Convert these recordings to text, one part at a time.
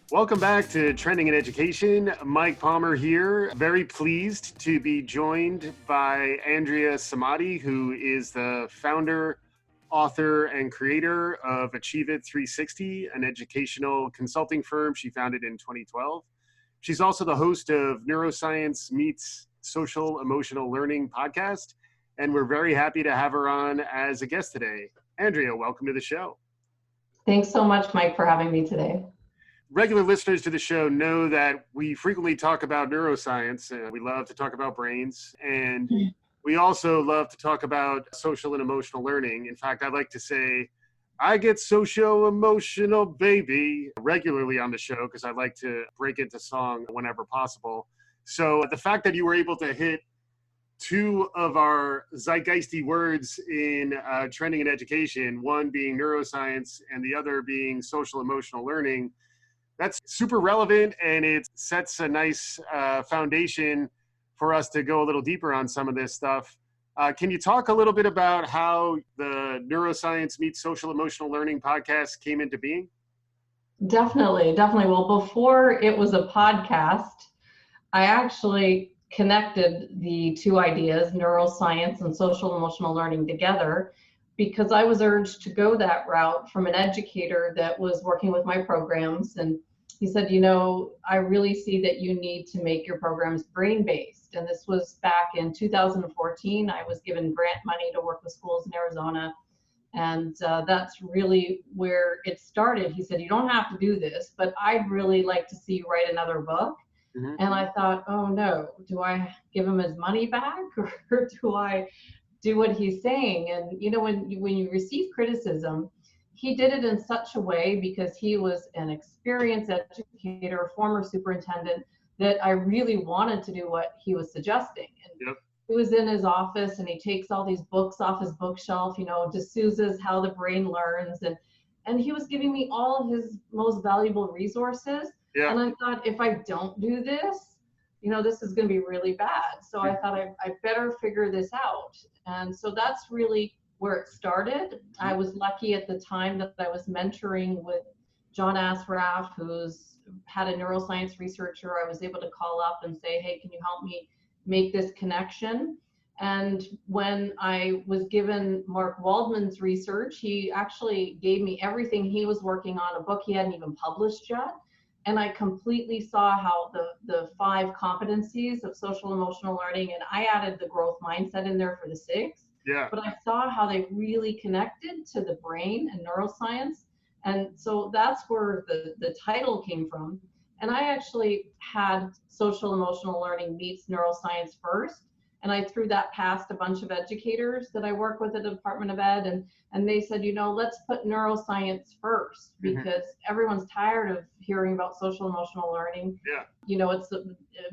Welcome back to Trending in Education. Mike Palmer here. Very pleased to be joined by Andrea Samadi, who is the founder, author, and creator of Achieve It 360, an educational consulting firm she founded in 2012. She's also the host of Neuroscience Meets Social Emotional Learning podcast, and we're very happy to have her on as a guest today. Andrea, welcome to the show. Thanks so much, Mike, for having me today. Regular listeners to the show know that we frequently talk about neuroscience, and we love to talk about brains, and we also love to talk about social and emotional learning. In fact, I like to say I get socio-emotional, baby, regularly on the show because I like to break into song whenever possible. So the fact that you were able to hit two of our zeitgeisty words in trending in education, one being neuroscience and the other being social emotional learning, that's super relevant, and it sets a nice foundation for us to go a little deeper on some of this stuff. Can you talk a little bit about how the Neuroscience Meets Social Emotional Learning podcast came into being? Definitely. Well, before it was a podcast, I actually connected the two ideas, neuroscience and social emotional learning, together because I was urged to go that route from an educator that was working with my programs. And he said, I really see that you need to make your programs brain-based. And this was back in 2014. I was given grant money to work with schools in Arizona. And that's really where it started. He said, you don't have to do this, but I'd really like to see you write another book. Mm-hmm. And I thought, oh no, do I give him his money back or do I do what he's saying? And when you receive criticism, he did it in such a way because he was an experienced educator, former superintendent, that I really wanted to do what he was suggesting. And yep. He was in his office and he takes all these books off his bookshelf, D'Souza's How the Brain Learns. And he was giving me all of his most valuable resources. Yeah. And I thought, if I don't do this, this is going to be really bad. So I thought I better figure this out. And so that's really where it started. I was lucky at the time that I was mentoring with John Asraf, who's had a neuroscience researcher. I was able to call up and say, hey, can you help me make this connection? And when I was given Mark Waldman's research, he actually gave me everything he was working on, a book he hadn't even published yet. And I completely saw how the 5 competencies of social emotional learning, and I added the growth mindset in there for the 6. Yeah. But I saw how they really connected to the brain and neuroscience. And so that's where the title came from. And I actually had social emotional learning meets neuroscience first. And I threw that past a bunch of educators that I work with at the Department of Ed. And they said, let's put neuroscience first because everyone's tired of hearing about social emotional learning. Yeah. It's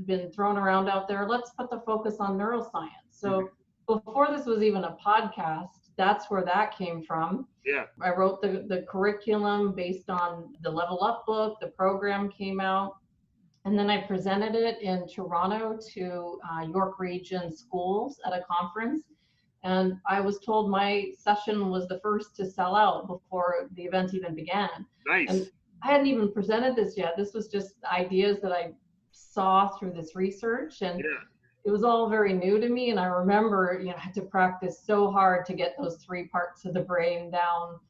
been thrown around out there. Let's put the focus on neuroscience. So before this was even a podcast, that's where that came from. Yeah. I wrote the curriculum based on the Level Up book. The program came out. And then I presented it in Toronto to York Region schools at a conference. And I was told my session was the first to sell out before the event even began. Nice. And I hadn't even presented this yet. This was just ideas that I saw through this research. And it was all very new to me. And I remember, I had to practice so hard to get those 3 parts of the brain down.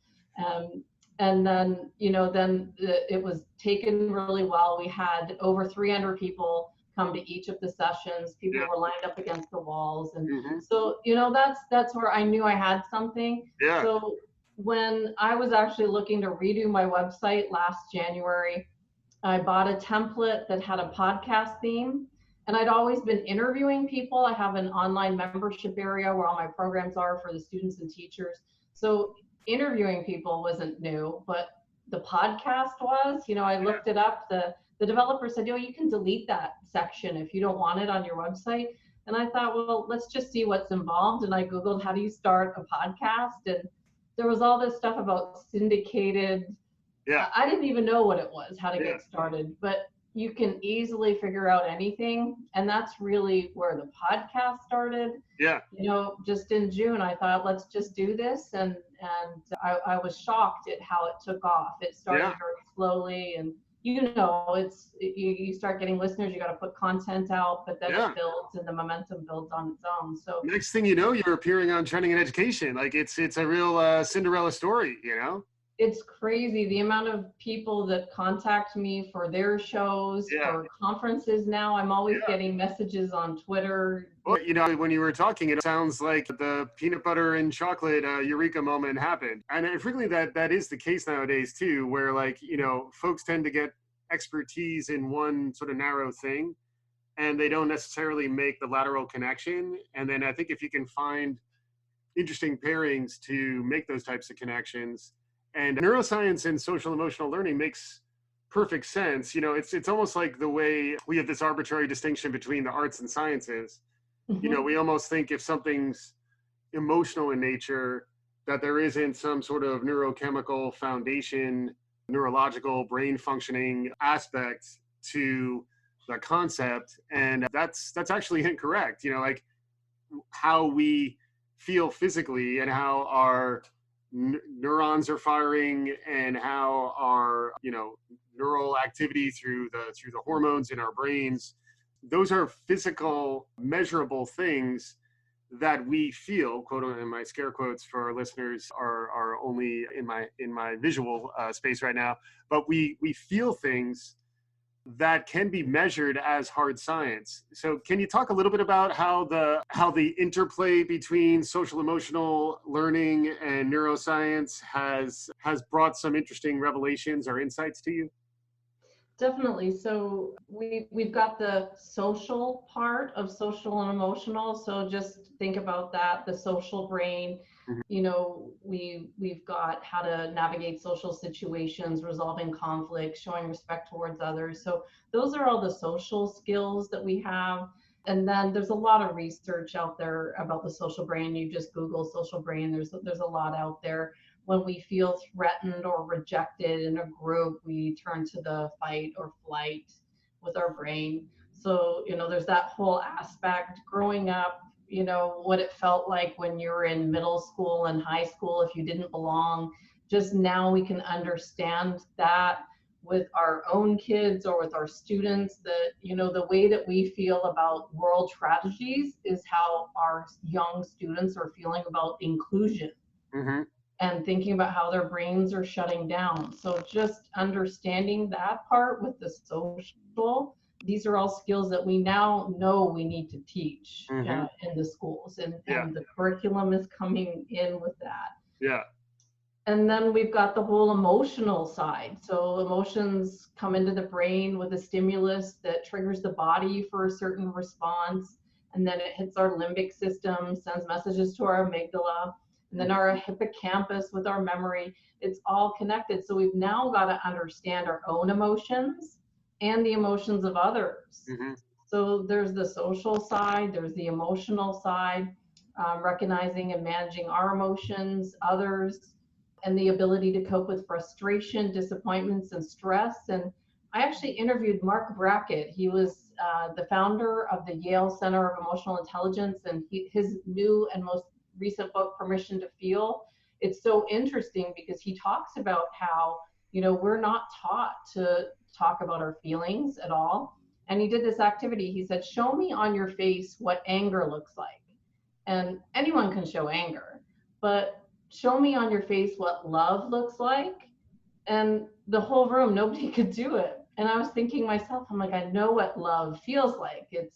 And then, it was taken really well. We had over 300 people come to each of the sessions. People were lined up against the walls. And so, that's where I knew I had something. Yeah. So when I was actually looking to redo my website last January, I bought a template that had a podcast theme. And I'd always been interviewing people. I have an online membership area where all my programs are for the students and teachers. So interviewing people wasn't new, but the podcast was. I looked it up. The developer said, you can delete that section if you don't want it on your website. And I thought, well, let's just see what's involved. And I Googled, how do you start a podcast? And there was all this stuff about syndicated. Yeah. I didn't even know what it was, how to get started, but you can easily figure out anything. And that's really where the podcast started. Yeah. Just in June, I thought, let's just do this. And I was shocked at how it took off. It started very slowly. And you start getting listeners, you got to put content out, but then Yeah. it builds and the momentum builds on its own. So Next thing you know, you're appearing on Trending in Education. Like it's a real Cinderella story, you know? it's crazy the amount of people that contact me for their shows, Yeah. for conferences now. I'm always Yeah. getting messages on Twitter. Well, when you were talking, it sounds like the peanut butter and chocolate eureka moment happened. And frequently that is the case nowadays too, where like, folks tend to get expertise in one sort of narrow thing and they don't necessarily make the lateral connection. And then I think if you can find interesting pairings to make those types of connections, and neuroscience and social emotional learning makes perfect sense. It's almost like the way we have this arbitrary distinction between the arts and sciences. We almost think if something's emotional in nature, that there isn't some sort of neurochemical foundation, neurological brain functioning aspect to the concept. And that's actually incorrect. Like how we feel physically and how our neurons are firing and how our neural activity through the hormones in our brains, those are physical measurable things that we feel, quote in my scare quotes for our listeners are only in my visual space right now, but we feel things that can be measured as hard science. So can you talk a little bit about how the interplay between social emotional learning and neuroscience has brought some interesting revelations or insights to you? Definitely. So we've got the social part of social and emotional. So just think about that, the social brain. We've got how to navigate social situations, resolving conflict, showing respect towards others. So those are all the social skills that we have. And then there's a lot of research out there about the social brain. You just Google social brain. There's a lot out there. When we feel threatened or rejected in a group, we turn to the fight or flight with our brain. So, there's that whole aspect. Growing up, what it felt like when you were in middle school and high school if you didn't belong. Just now we can understand that with our own kids or with our students, that, the way that we feel about world tragedies is how our young students are feeling about inclusion. Mm-hmm. And thinking about how their brains are shutting down. So just understanding that part with the social, these are all skills that we now know we need to teach in the schools, and the curriculum is coming in with that. Yeah. And then we've got the whole emotional side. So emotions come into the brain with a stimulus that triggers the body for a certain response, and then it hits our limbic system, sends messages to our amygdala, and then our hippocampus with our memory. It's all connected. So we've now got to understand our own emotions and the emotions of others. So there's the social side, there's the emotional side, recognizing and managing our emotions, others, and the ability to cope with frustration, disappointments, and stress. And I actually interviewed Mark Brackett. He was the founder of the Yale Center of Emotional Intelligence, and his new and most recent book, Permission to Feel. It's so interesting because he talks about how, we're not taught to talk about our feelings at all. And he did this activity. He said, show me on your face what anger looks like. And anyone can show anger, but show me on your face what love looks like. And the whole room, nobody could do it. And I was thinking myself, I'm like, I know what love feels like. It's,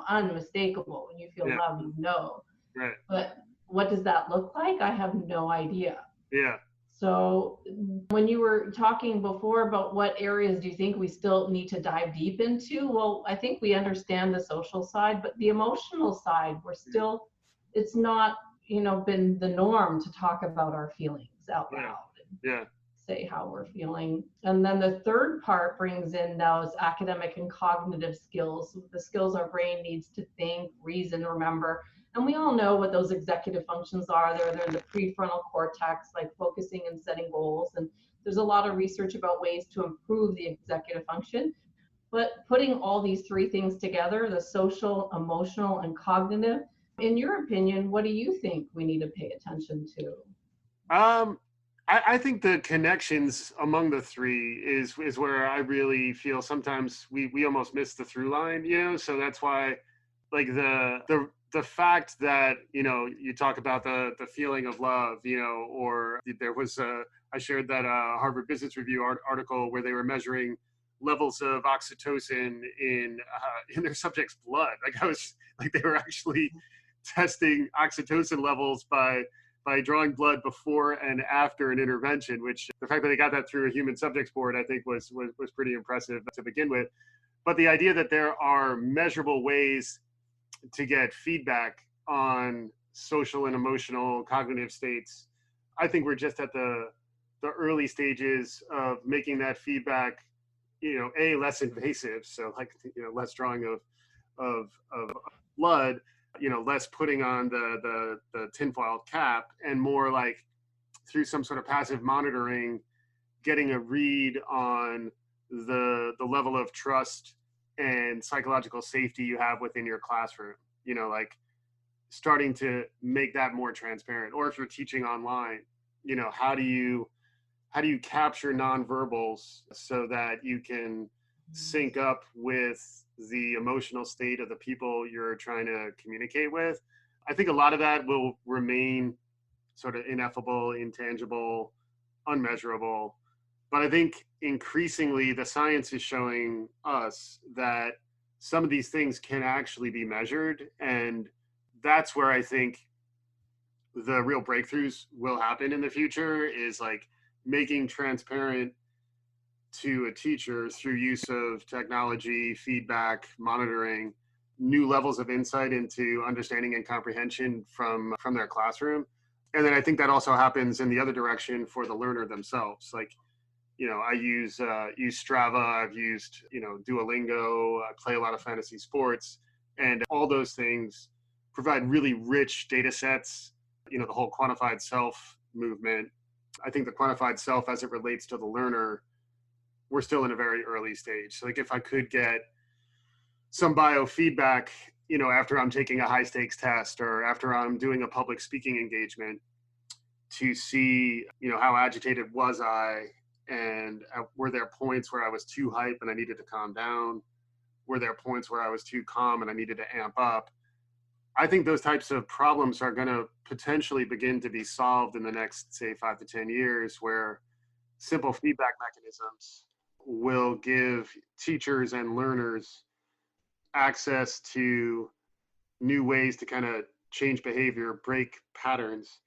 unmistakable. When you feel love, Right. But what does that look like? I have no idea. Yeah. So when you were talking before about what areas do you think we still need to dive deep into? Well, I think we understand the social side, but the emotional side, it's not, been the norm to talk about our feelings out loud. Yeah. Say how we're feeling. And then the third part brings in those academic and cognitive skills, the skills our brain needs to think, reason, remember. And we all know what those executive functions are. They're in the prefrontal cortex, like focusing and setting goals. And there's a lot of research about ways to improve the executive function. But putting all these three things together, the social, emotional, and cognitive, in your opinion, what do you think we need to pay attention to? I think the connections among the three is where I really feel sometimes we almost miss the through line, so that's why, like, the fact that, you talk about the feeling of love, or there was I shared that Harvard Business Review article where they were measuring levels of oxytocin in their subjects' blood. Like, I was like, they were actually testing oxytocin levels by drawing blood before and after an intervention, which the fact that they got that through a human subjects board, I think was pretty impressive to begin with. But the idea that there are measurable ways to get feedback on social and emotional cognitive states, I think we're just at the early stages of making that feedback, less invasive. So, like, less drawing of blood, less putting on the tinfoil cap, and more like through some sort of passive monitoring, getting a read on the level of trust and psychological safety you have within your classroom. Like, starting to make that more transparent. Or if you're teaching online, how do you capture nonverbals so that you can sync up with the emotional state of the people you're trying to communicate with? I think a lot of that will remain sort of ineffable, intangible, unmeasurable. But I think increasingly the science is showing us that some of these things can actually be measured. And that's where I think the real breakthroughs will happen in the future, is like making transparent to a teacher through use of technology, feedback, monitoring, new levels of insight into understanding and comprehension from their classroom. And then I think that also happens in the other direction for the learner themselves. Like, I use Strava, I've used, Duolingo, I play a lot of fantasy sports, and all those things provide really rich data sets. The whole quantified self movement. I think the quantified self, as it relates to the learner, we're still in a very early stage. So, like, if I could get some biofeedback, after I'm taking a high stakes test or after I'm doing a public speaking engagement, to see, how agitated was I, and were there points where I was too hype and I needed to calm down? Were there points where I was too calm and I needed to amp up? I think those types of problems are going to potentially begin to be solved in the next, say, 5 to 10 years, where simple feedback mechanisms will give teachers and learners access to new ways to kind of change behavior, break patterns.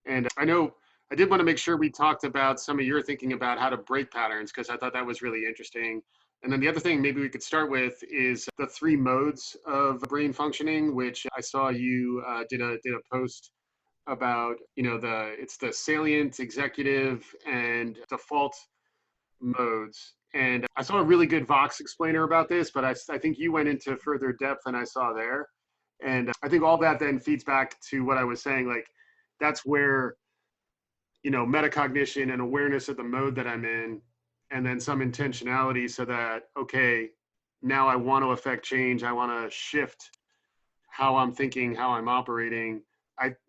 And I know I did want to make sure we talked about some of your thinking about how to break patterns, because I thought that was really interesting. And then the other thing maybe we could start with is the 3 modes of brain functioning, which I saw you did a post about. It's the salient, executive, and default modes. And I saw a really good Vox explainer about this, but I think you went into further depth than I saw there. And I think all that then feeds back to what I was saying. Like, that's where, metacognition and awareness of the mode that I'm in, and then some intentionality, so that, okay, now I want to affect change. I want to shift how I'm thinking, how I'm operating.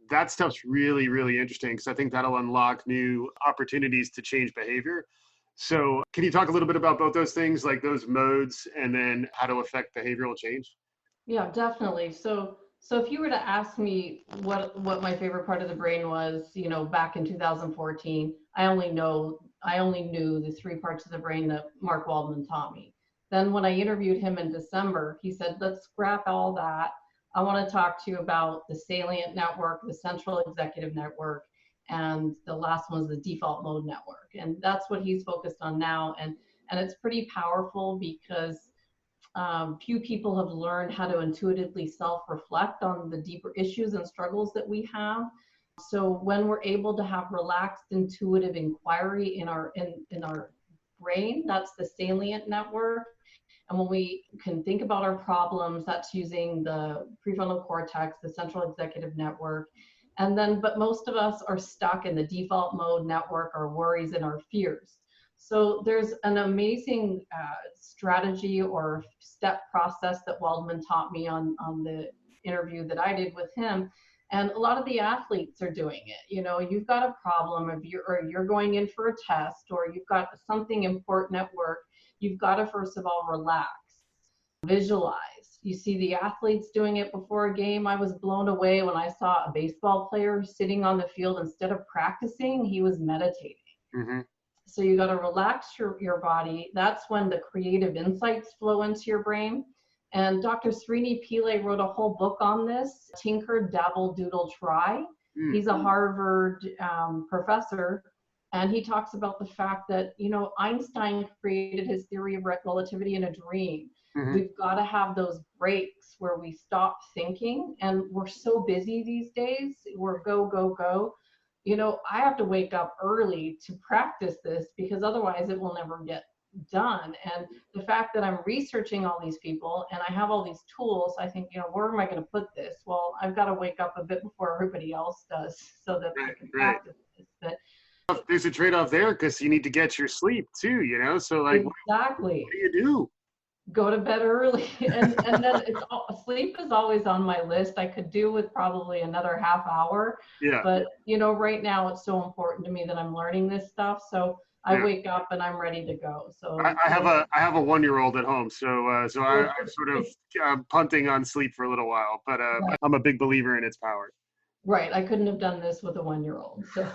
That stuff's really, really interesting, because I think that'll unlock new opportunities to change behavior. So can you talk a little bit about both those things, like those modes, and then how to affect behavioral change? Yeah, definitely. So if you were to ask me what my favorite part of the brain was, back in 2014, I only knew the 3 parts of the brain that Mark Waldman taught me. Then when I interviewed him in December, he said, let's scrap all that. I want to talk to you about the salient network, the central executive network, and the last one is the default mode network. And that's what he's focused on now. And it's pretty powerful, because few people have learned how to intuitively self-reflect on the deeper issues and struggles that we have. So when we're able to have relaxed, intuitive inquiry in our brain, that's the salient network. And when we can think about our problems, that's using the prefrontal cortex, the central executive network. And then, but most of us are stuck in the default mode network, our worries and our fears. So there's an amazing strategy or step process that Waldman taught me on the interview that I did with him. And a lot of the athletes are doing it. You know, you've got a problem, if you're going in for a test, or you've got something important at work, you've got to first of all relax, visualize. You see the athletes doing it before a game. I was blown away when I saw a baseball player sitting on the field. Instead of practicing, he was meditating. Mm-hmm. So you got to relax your body. That's when the creative insights flow into your brain. And Dr. Srini Pillai wrote a whole book on this, Tinker, Dabble, Doodle, Try. He's a Harvard professor, and he talks about the fact that, you know, Einstein created his theory of relativity in a dream. Mm-hmm. We've got to have those breaks where we stop thinking, and we're so busy these days. We're go, go, go. You know, I have to wake up early to practice this because otherwise it will never get done. And the fact that I'm researching all these people and I have all these tools, I think, you know, where am I going to put this? Well, I've got to wake up a bit before everybody else does so that I can practice this. But there's a trade-off there because you need to get your sleep too, you know? So like, exactly. What do you do? Go to bed early. And then sleep is always on my list. I could do with probably another half hour. Yeah. But, you know, right now it's so important to me that I'm learning this stuff. So I wake up and I'm ready to go. So I have a 1-year-old at home, so I'm sort of punting on sleep for a little while, but I'm a big believer in its power. Right, I couldn't have done this with a 1-year-old. So,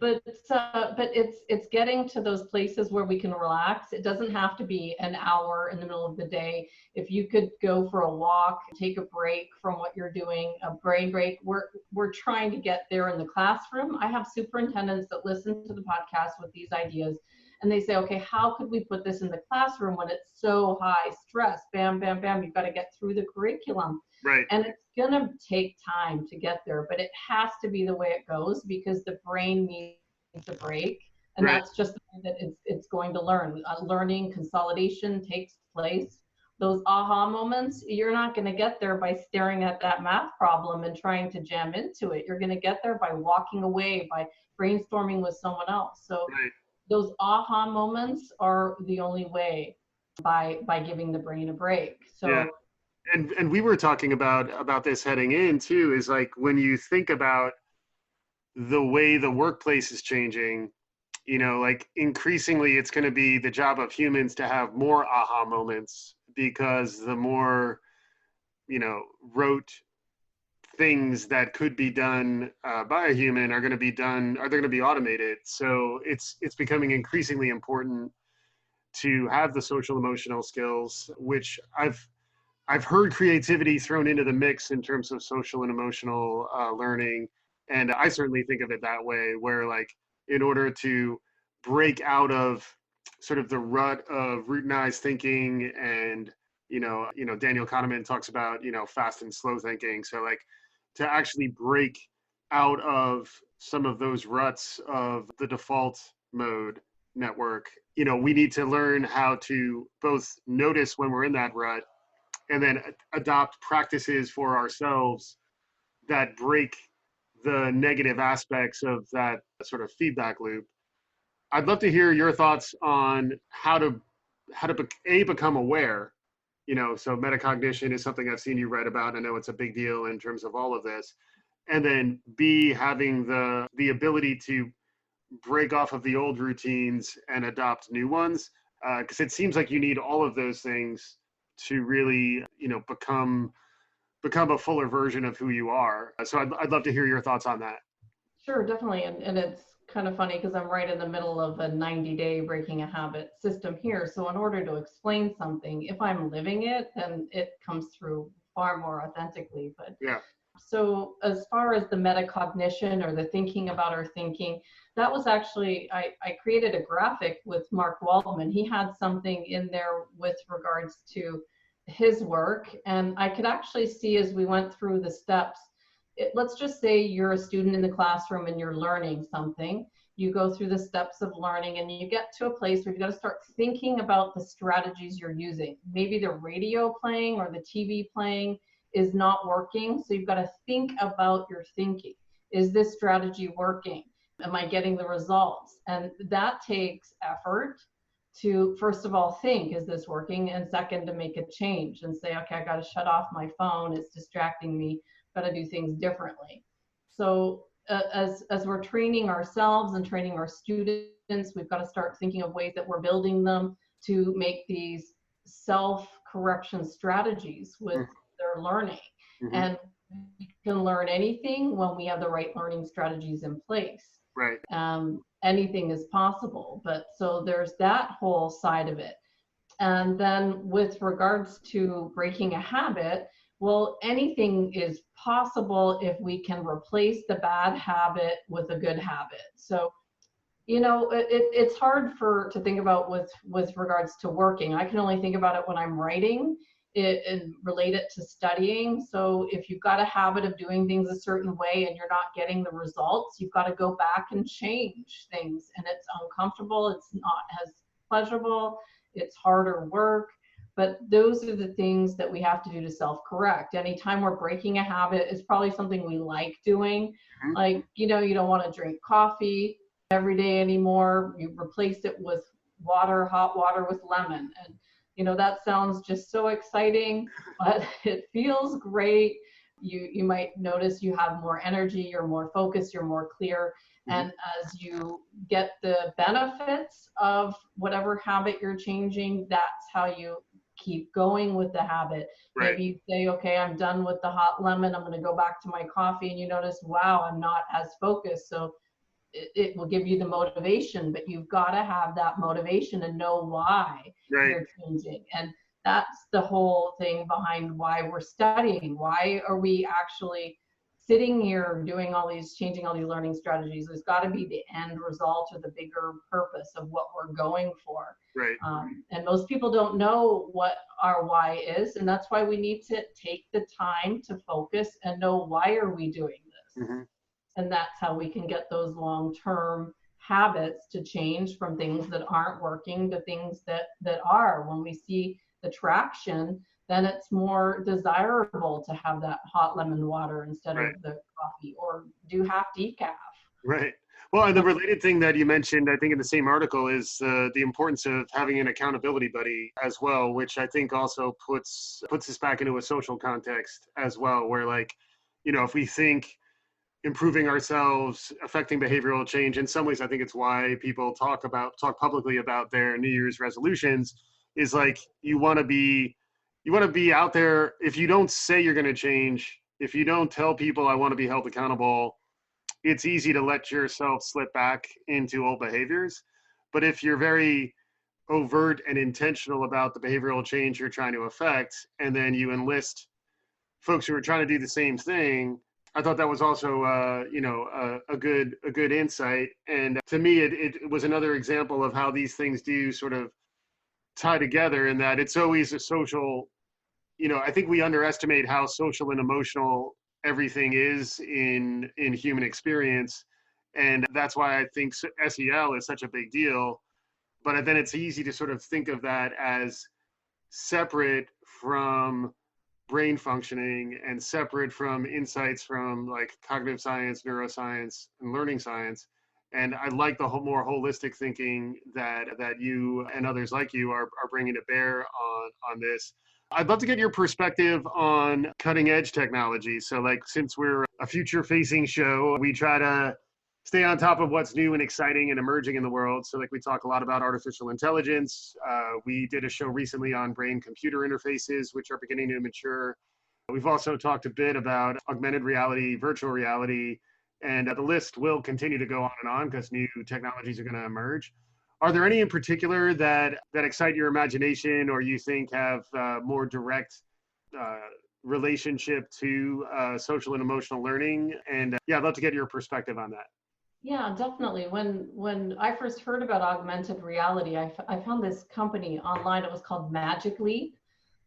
but it's getting to those places where we can relax. It doesn't have to be an hour in the middle of the day. If you could go for a walk, take a break from what you're doing, a brain break. We're trying to get there in the classroom. I have superintendents that listen to the podcast with these ideas, and they say, okay, how could we put this in the classroom when it's so high stress? Bam, bam, bam. You've got to get through the curriculum. Right. And it's going to take time to get there, but it has to be the way it goes because the brain needs a break. And that's just the way that it's going to learn. Learning consolidation takes place. Those aha moments, you're not going to get there by staring at that math problem and trying to jam into it. You're going to get there by walking away, by brainstorming with someone else. So those aha moments are the only way by giving the brain a break. So and we were talking about this heading in too, is like when you think about the way the workplace is changing, you know, like increasingly it's going to be the job of humans to have more aha moments because the more, you know, rote things that could be done by a human are going to be automated. So it's becoming increasingly important to have the social emotional skills, which I've heard creativity thrown into the mix in terms of social and emotional learning. And I certainly think of it that way, where like in order to break out of sort of the rut of routinized thinking and, you know, Daniel Kahneman talks about, you know, fast and slow thinking. So like to actually break out of some of those ruts of the default mode network, you know, we need to learn how to both notice when we're in that rut and then adopt practices for ourselves that break the negative aspects of that sort of feedback loop. I'd love to hear your thoughts on how to become aware. You know, so metacognition is something I've seen you write about. I know it's a big deal in terms of all of this. And then B, having the ability to break off of the old routines and adopt new ones. Because it seems like you need all of those things to really, you know, become a fuller version of who you are. So I'd love to hear your thoughts on that. Sure, definitely. And it's kind of funny because I'm right in the middle of a 90-day breaking a habit system here. So in order to explain something, if I'm living it, then it comes through far more authentically. But so as far as the metacognition or the thinking about our thinking, that was actually, I created a graphic with Mark Waldman. He had something in there with regards to his work. And I could actually see as we went through the steps, let's just say you're a student in the classroom and you're learning something. You go through the steps of learning and you get to a place where you've got to start thinking about the strategies you're using. Maybe the radio playing or the TV playing is not working. So you've got to think about your thinking. Is this strategy working? Am I getting the results? And that takes effort to, first of all, think, is this working? And second, to make a change and say, okay, I got to shut off my phone. It's distracting me got to do things differently. So as we're training ourselves and training our students, we've got to start thinking of ways that we're building them to make these self-correction strategies with their learning. Mm-hmm. And we can learn anything when we have the right learning strategies in place. Right. Anything is possible. But so there's that whole side of it. And then with regards to breaking a habit, well, anything is possible if we can replace the bad habit with a good habit. So, you know, it's hard to think about with regards to working. I can only think about it when I'm writing it and relate it to studying. So if you've got a habit of doing things a certain way and you're not getting the results, you've got to go back and change things. And it's uncomfortable. It's not as pleasurable. It's harder work. But those are the things that we have to do to self-correct. Anytime we're breaking a habit, it's probably something we like doing. Mm-hmm. Like, you know, you don't want to drink coffee every day anymore. You replace it with water, hot water with lemon. And, you know, that sounds just so exciting, but it feels great. You might notice you have more energy, you're more focused, you're more clear. And as you get the benefits of whatever habit you're changing, that's how you keep going with the habit. Right. Maybe you say, okay, I'm done with the hot lemon. I'm going to go back to my coffee. And you notice, wow, I'm not as focused. So it will give you the motivation, but you've got to have that motivation and know why you're changing. And that's the whole thing behind why we're studying. Why are we actually sitting here doing all these, changing all these learning strategies? There's got to be the end result or the bigger purpose of what we're going for. Right. And most people don't know what our why is. And that's why we need to take the time to focus and know, why are we doing this? Mm-hmm. And that's how we can get those long-term habits to change from things that aren't working to things that are. When we see the traction, then it's more desirable to have that hot lemon water instead of the coffee, or do half decaf. Right. Well, and the related thing that you mentioned, I think in the same article, is the importance of having an accountability buddy as well, which I think also puts us back into a social context as well, where, like, you know, if we think improving ourselves, affecting behavioral change, in some ways, I think it's why people talk publicly about their New Year's resolutions, is like, you want to be out there. If you don't say you're going to change, if you don't tell people I want to be held accountable, it's easy to let yourself slip back into old behaviors. But if you're very overt and intentional about the behavioral change you're trying to affect, and then you enlist folks who are trying to do the same thing, I thought that was also, a good insight. And to me, it was another example of how these things do sort of tie together, in that it's always a social, you know, I think we underestimate how social and emotional everything is in human experience. And that's why I think SEL is such a big deal. But then it's easy to sort of think of that as separate from brain functioning and separate from insights from, like, cognitive science, neuroscience, and learning science. And I like the more holistic thinking that you and others like you are bringing to bear on this. I'd love to get your perspective on cutting edge technology. So, like, since we're a future facing show, we try to stay on top of what's new and exciting and emerging in the world. So, like, we talk a lot about artificial intelligence. We did a show recently on brain computer interfaces, which are beginning to mature. We've also talked a bit about augmented reality, virtual reality, and the list will continue to go on because new technologies are going to emerge. Are there any in particular that excite your imagination, or you think have more direct relationship to social and emotional learning? And I'd love to get your perspective on that. Yeah, definitely. When I first heard about augmented reality, I found this company online. It was called Magic Leap.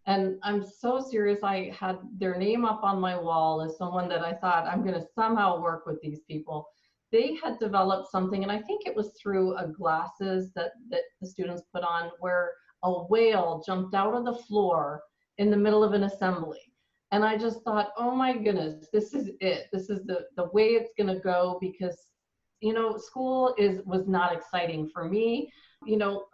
And I'm so serious. I had their name up on my wall as someone that I thought, I'm going to somehow work with these people. They had developed something, and I think it was through glasses that the students put on, where a whale jumped out of the floor in the middle of an assembly. And I just thought, oh my goodness, this is it. This is the way it's going to go, because, you know, school was not exciting for me.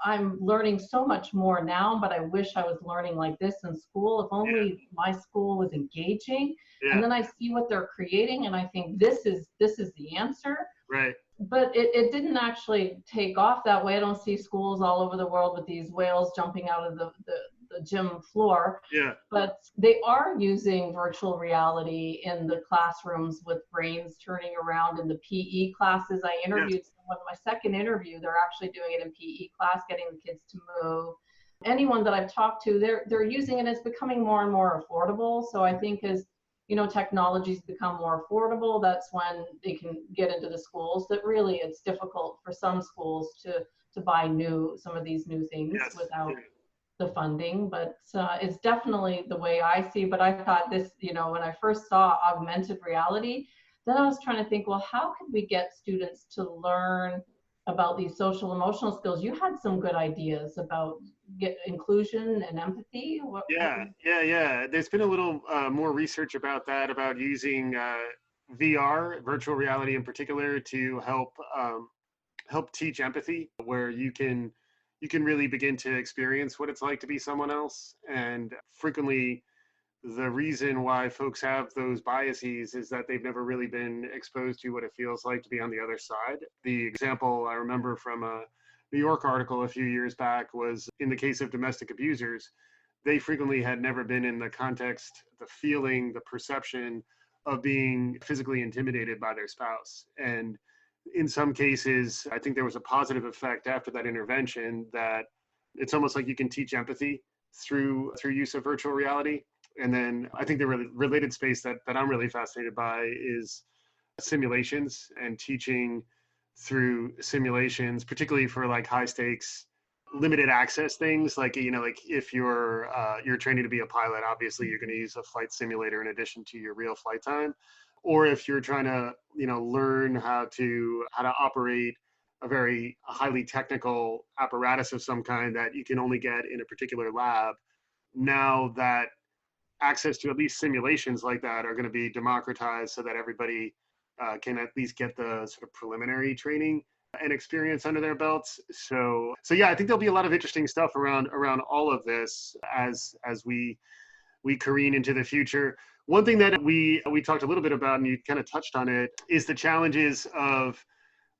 I'm learning so much more now, but I wish I was learning like this in school. If only my school was engaging. Yeah. And then I see what they're creating and I think this is the answer. Right. But it didn't actually take off that way. I don't see schools all over the world with these whales jumping out of the gym floor. Yeah. But they are using virtual reality in the classrooms with brains turning around in the PE classes. I interviewed someone, my second interview, they're actually doing it in PE class, getting the kids to move. Anyone that I've talked to, they're using it. It's becoming more and more affordable. So I think as technologies become more affordable, that's when they can get into the schools. That really it's difficult for some schools to buy some of these new things without the funding, but it's definitely the way I see. But I thought this, when I first saw augmented reality, then I was trying to think, well, how could we get students to learn about these social emotional skills? You had some good ideas about inclusion and empathy. Yeah. There's been a little more research about that, about using VR, virtual reality in particular, to help teach empathy, where you can really begin to experience what it's like to be someone else. And frequently, the reason why folks have those biases is that they've never really been exposed to what it feels like to be on the other side. The example I remember from a New York article a few years back was in the case of domestic abusers. They frequently had never been in the context, the feeling, the perception of being physically intimidated by their spouse. And in some cases, I think there was a positive effect after that intervention, that it's almost like you can teach empathy through use of virtual reality. And then I think the related space that I'm really fascinated by is simulations, and teaching through simulations, particularly for like high stakes, limited access things. Like, like if you're training to be a pilot, obviously you're going to use a flight simulator in addition to your real flight time. Or if you're trying to, learn how to operate a very highly technical apparatus of some kind that you can only get in a particular lab. Now that access to at least simulations like that are going to be democratized, so that everybody can at least get the sort of preliminary training and experience under their belts. So yeah, I think there'll be a lot of interesting stuff around all of this as we careen into the future. One thing that we talked a little bit about, and you kind of touched on it, is the challenges of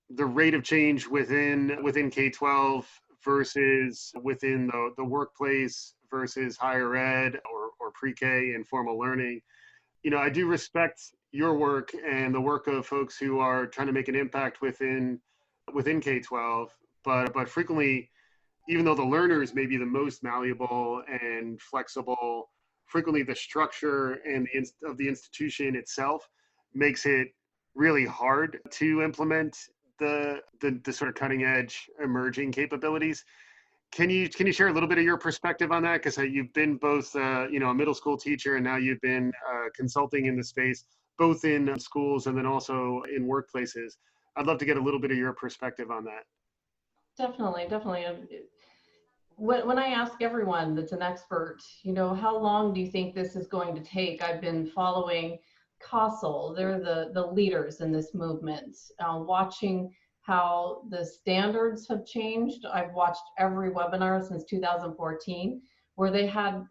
the rate of change within K-12 versus within the workplace versus higher ed or pre-K and formal learning. I do respect your work and the work of folks who are trying to make an impact within K-12, but frequently, even though the learners may be the most malleable and flexible, frequently the structure and of the institution itself makes it really hard to implement the sort of cutting edge emerging capabilities. Can you share a little bit of your perspective on that? Because you've been both a middle school teacher, and now you've been consulting in the space, both in schools and then also in workplaces. I'd love to get a little bit of your perspective on that. Definitely. When I ask everyone that's an expert, how long do you think this is going to take? I've been following CASEL. They're the leaders in this movement, watching how the standards have changed. I've watched every webinar since 2014, where they had,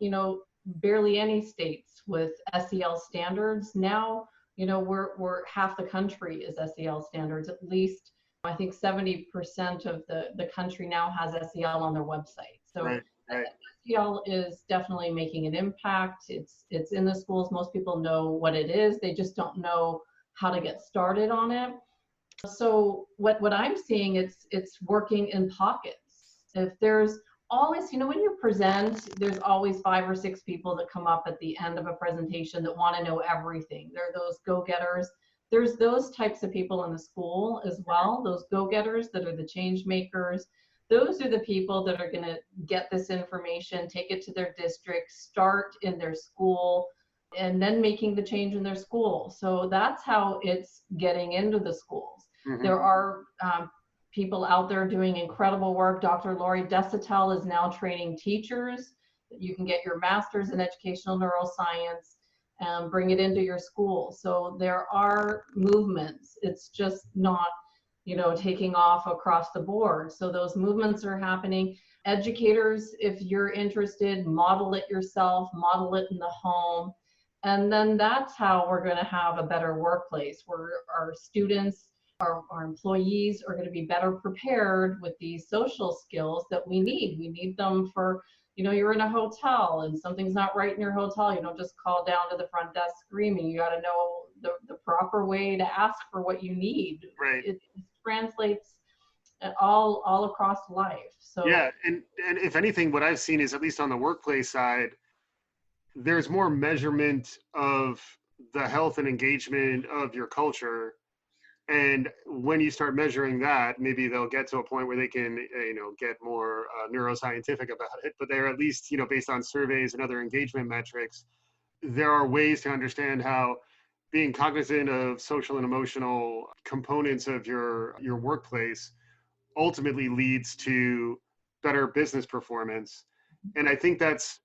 barely any states with SEL standards. Now, we're half the country is SEL standards. At least I think 70% of the country now has SEL on their website. So right. SEL is definitely making an impact. It's in the schools. Most people know what it is. They just don't know how to get started on it. So what I'm seeing, it's working in pockets. If there's always, when you present, there's always 5 or 6 people that come up at the end of a presentation that want to know everything. They're those go-getters. There's those types of people in the school as well, those go-getters that are the change makers. Those are the people that are going to get this information, take it to their district, start in their school, and then making the change in their school. So that's how it's getting into the schools. Mm-hmm. There are people out there doing incredible work. Dr. Lori Desitel is now training teachers. You can get your master's in educational neuroscience and bring it into your school. So there are movements. It's just not taking off across the board. So those movements are happening. Educators, if you're interested, model it yourself, model it in the home. And then that's how we're going to have a better workplace where our students, our employees are going to be better prepared with these social skills that we need. We need them for, you're in a hotel and something's not right in your hotel. You don't just call down to the front desk screaming. You got to know the proper way to ask for what you need. Right. It translates all across life. So yeah, and if anything, what I've seen is, at least on the workplace side, there's more measurement of the health and engagement of your culture. And when you start measuring that, maybe they'll get to a point where they can, get more neuroscientific about it. But they're at least, based on surveys and other engagement metrics, there are ways to understand how being cognizant of social and emotional components of your workplace ultimately leads to better business performance. And I think that's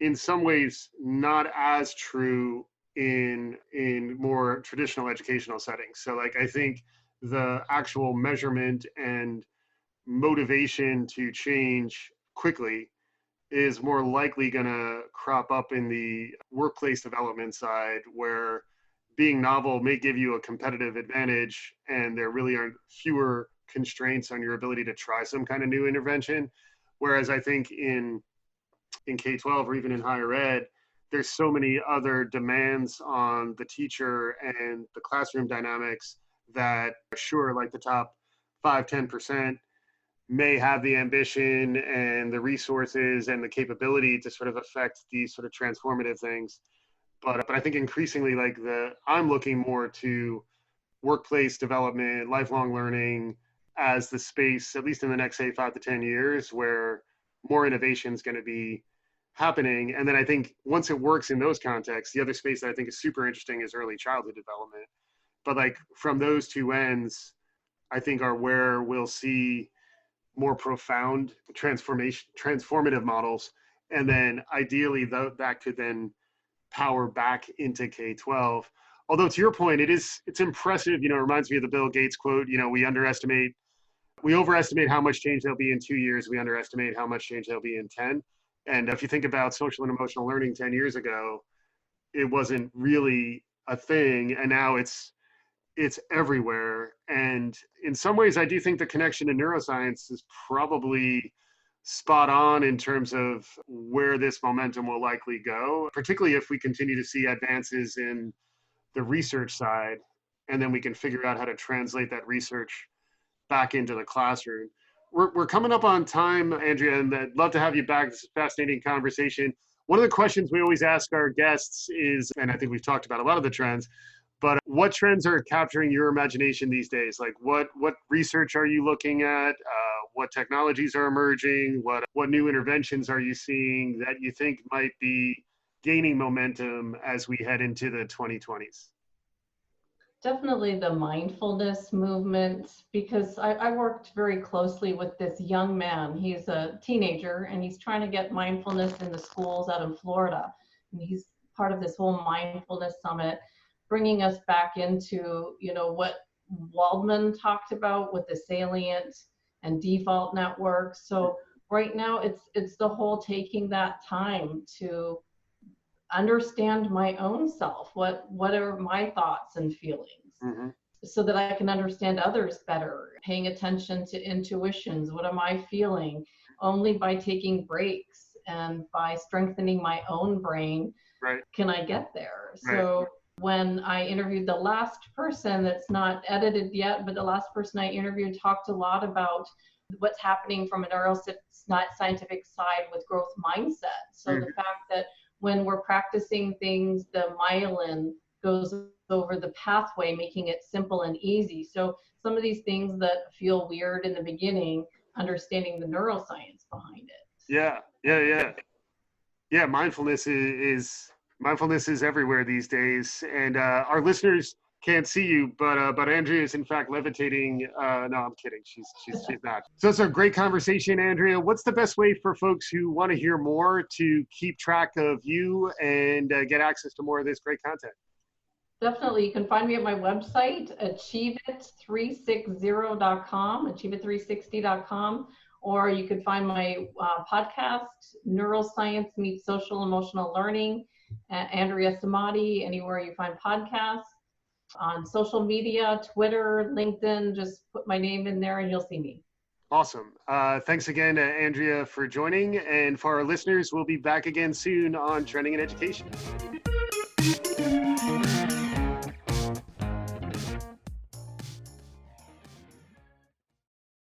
in some ways not as true in more traditional educational settings. So like, I think the actual measurement and motivation to change quickly is more likely going to crop up in the workplace development side, where being novel may give you a competitive advantage and there really are fewer constraints on your ability to try some kind of new intervention. Whereas I think in K-12 or even in higher ed, there's so many other demands on the teacher and the classroom dynamics that, sure, like the top 5-10% may have the ambition and the resources and the capability to sort of affect these sort of transformative things. But I think increasingly, I'm looking more to workplace development, lifelong learning as the space, at least in the next, say, 5 to 10 years, where more innovation is going to be happening. And then I think once it works in those contexts, the other space that I think is super interesting is early childhood development. But from those two ends, I think are where we'll see more profound transformative models. And then ideally that could then power back into K-12. Although to your point, it's impressive, it reminds me of the Bill Gates quote, we overestimate how much change there'll be in 2 years. We underestimate how much change there'll be in 10. And if you think about social and emotional learning 10 years ago, it wasn't really a thing. And now it's everywhere. And in some ways, I do think the connection to neuroscience is probably spot on in terms of where this momentum will likely go, particularly if we continue to see advances in the research side, and then we can figure out how to translate that research back into the classroom. We're coming up on time, Andrea, and I'd love to have you back. This is a fascinating conversation. One of the questions we always ask our guests is, and I think we've talked about a lot of the trends, but what trends are capturing your imagination these days? Like what research are you looking at? What technologies are emerging? What new interventions are you seeing that you think might be gaining momentum as we head into the 2020s? Definitely the mindfulness movement, because I worked very closely with this young man. He's a teenager and he's trying to get mindfulness in the schools out in Florida. And he's part of this whole mindfulness summit, bringing us back into, what Waldman talked about with the salient and default networks. So right now it's the whole taking that time to understand my own self. What are my thoughts and feelings, so that I can understand others better, paying attention to intuitions. What am I feeling? Only by taking breaks and by strengthening my own brain can I get there. So when I interviewed the last person, that's not edited yet, but the last person I interviewed talked a lot about what's happening from a neuroscientific side with growth mindset. So the fact that when we're practicing things, the myelin goes over the pathway, making it simple and easy. So some of these things that feel weird in the beginning, understanding the neuroscience behind it. Yeah. Mindfulness is everywhere these days. And our listeners can't see you, but Andrea is in fact levitating. No, I'm kidding. She's not. So it's a great conversation, Andrea. What's the best way for folks who want to hear more to keep track of you and get access to more of this great content? Definitely. You can find me at my website, achieveit360.com, achieveit360.com, or you could find my podcast, Neuroscience Meets Social Emotional Learning, Andrea Samadi, anywhere you find podcasts. On social media, Twitter, LinkedIn, just put my name in there and you'll see me. Awesome. Thanks again, Andrea, for joining. And for our listeners, we'll be back again soon on Trending in Education.